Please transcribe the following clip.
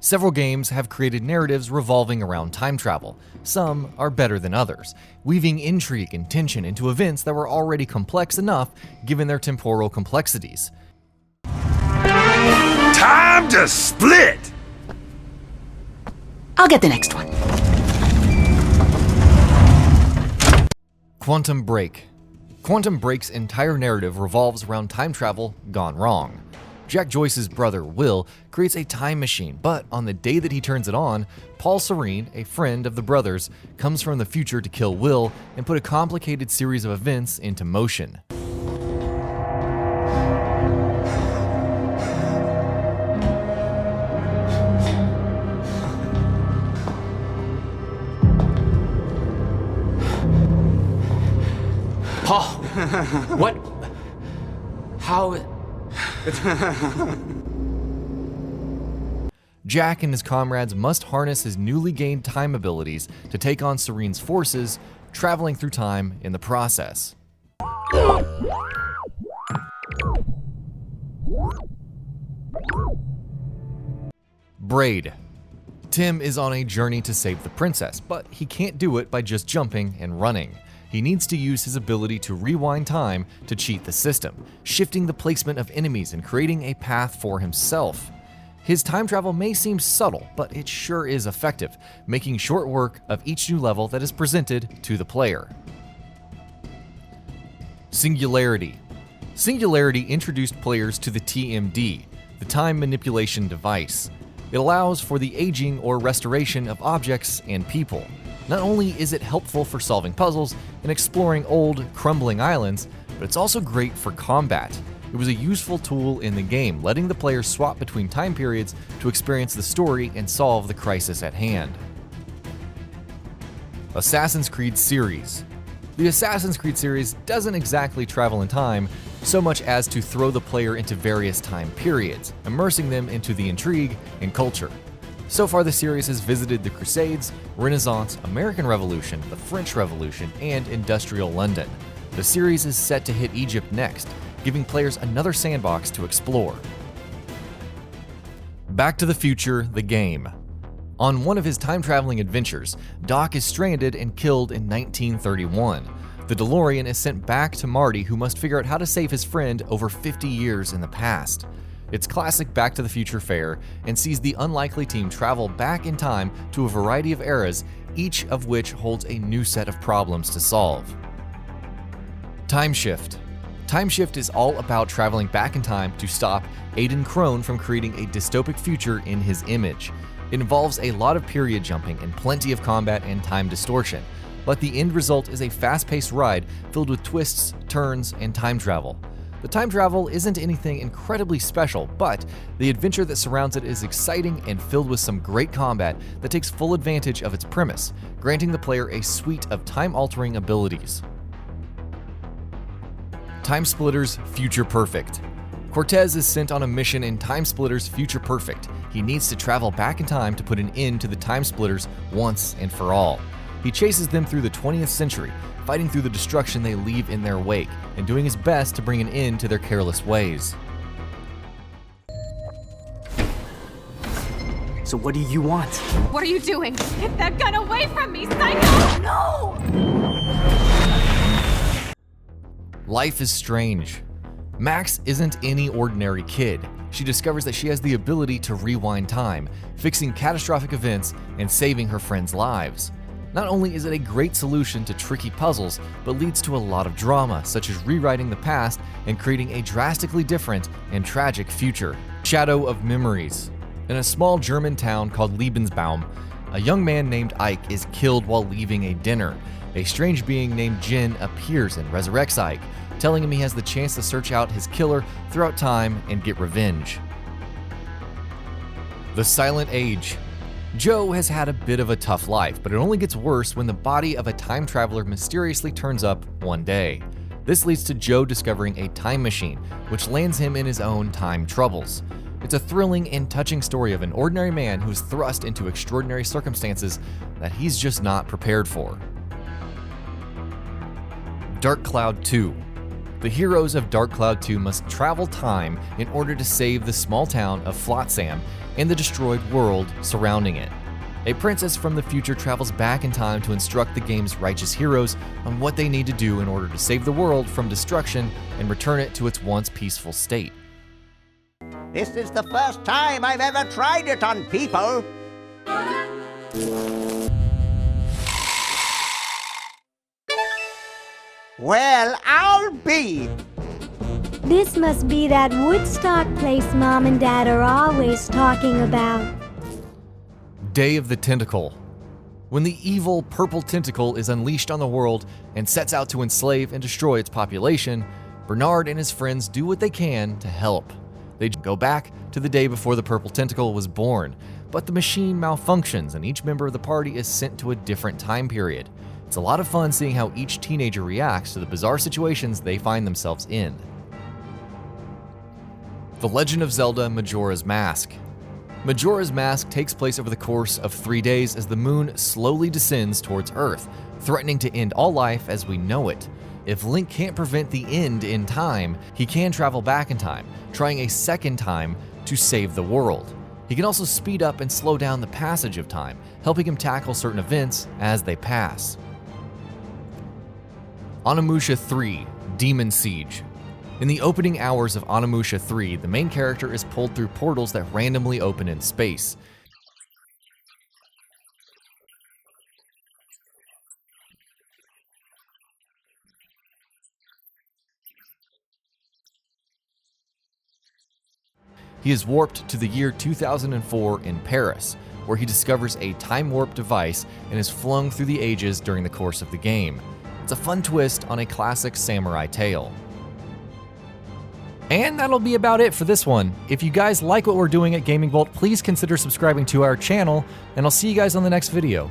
Several games have created narratives revolving around time travel. Some are better than others, weaving intrigue and tension into events that were already complex enough given their temporal complexities. Time to split! I'll get the next one. Quantum Break. Quantum Break's entire narrative revolves around time travel gone wrong. Jack Joyce's brother, Will, creates a time machine, but on the day that he turns it on, Paul Serene, a friend of the brothers, comes from the future to kill Will and put a complicated series of events into motion. Paul! What? How? Jack and his comrades must harness his newly gained time abilities to take on Serene's forces, traveling through time in the process. Braid. Tim is on a journey to save the princess, but he can't do it by just jumping and running. He needs to use his ability to rewind time to cheat the system, shifting the placement of enemies and creating a path for himself. His time travel may seem subtle, but it sure is effective, making short work of each new level that is presented to the player. Singularity. Singularity introduced players to the TMD, the time manipulation device. It allows for the aging or restoration of objects and people. Not only is it helpful for solving puzzles and exploring old, crumbling islands, but it's also great for combat. It was a useful tool in the game, letting the player swap between time periods to experience the story and solve the crisis at hand. Assassin's Creed series. The Assassin's Creed series doesn't exactly travel in time so much as to throw the player into various time periods, immersing them into the intrigue and culture. So far, the series has visited the Crusades, Renaissance, American Revolution, the French Revolution, and Industrial London. The series is set to hit Egypt next, giving players another sandbox to explore. Back to the Future, the game. On one of his time-traveling adventures, Doc is stranded and killed in 1931. The DeLorean is sent back to Marty, who must figure out how to save his friend over 50 years in the past. It's classic Back to the Future fare and sees the unlikely team travel back in time to a variety of eras, each of which holds a new set of problems to solve. Time Shift. Time Shift is all about traveling back in time to stop Aidan Crone from creating a dystopic future in his image. It involves a lot of period jumping and plenty of combat and time distortion, but the end result is a fast-paced ride filled with twists, turns, and time travel. The time travel isn't anything incredibly special, but the adventure that surrounds it is exciting and filled with some great combat that takes full advantage of its premise, granting the player a suite of time-altering abilities. Time Splitters Future Perfect. Cortez is sent on a mission in Time Splitters Future Perfect. He needs to travel back in time to put an end to the Time Splitters once and for all. He chases them through the 20th century, fighting through the destruction they leave in their wake, and doing his best to bring an end to their careless ways. So what do you want? What are you doing? Get that gun away from me, Psycho! No! Life is Strange. Max isn't any ordinary kid. She discovers that she has the ability to rewind time, fixing catastrophic events and saving her friends' lives. Not only is it a great solution to tricky puzzles, but leads to a lot of drama, such as rewriting the past and creating a drastically different and tragic future. Shadow of Memories. In a small German town called Lebensbaum, a young man named Ike is killed while leaving a dinner. A strange being named Jin appears and resurrects Ike, telling him he has the chance to search out his killer throughout time and get revenge. The Silent Age. Joe has had a bit of a tough life, but it only gets worse when the body of a time traveler mysteriously turns up one day. This leads to Joe discovering a time machine, which lands him in his own time troubles. It's a thrilling and touching story of an ordinary man who's thrust into extraordinary circumstances that he's just not prepared for. Dark Cloud 2. The heroes of Dark Cloud 2 must travel time in order to save the small town of Flotsam and the destroyed world surrounding it. A princess from the future travels back in time to instruct the game's righteous heroes on what they need to do in order to save the world from destruction and return it to its once peaceful state. This is the first time I've ever tried it on people. Well, I'll be. This must be that Woodstock place Mom and Dad are always talking about. Day of the Tentacle. When the evil purple tentacle is unleashed on the world and sets out to enslave and destroy its population, Bernard and his friends do what they can to help. They go back to the day before the purple tentacle was born, but the machine malfunctions and each member of the party is sent to a different time period. It's a lot of fun seeing how each teenager reacts to the bizarre situations they find themselves in. The Legend of Zelda: Majora's Mask. Majora's Mask takes place over the course of 3 days as the moon slowly descends towards Earth, threatening to end all life as we know it. If Link can't prevent the end in time, he can travel back in time, trying a second time to save the world. He can also speed up and slow down the passage of time, helping him tackle certain events as they pass. Onimusha 3: Demon Siege. In the opening hours of Onimusha 3, the main character is pulled through portals that randomly open in space. He is warped to the year 2004 in Paris, where he discovers a time warp device and is flung through the ages during the course of the game. It's a fun twist on a classic samurai tale. And that'll be about it for this one. If you guys like what we're doing at Gaming Vault, please consider subscribing to our channel, and I'll see you guys on the next video.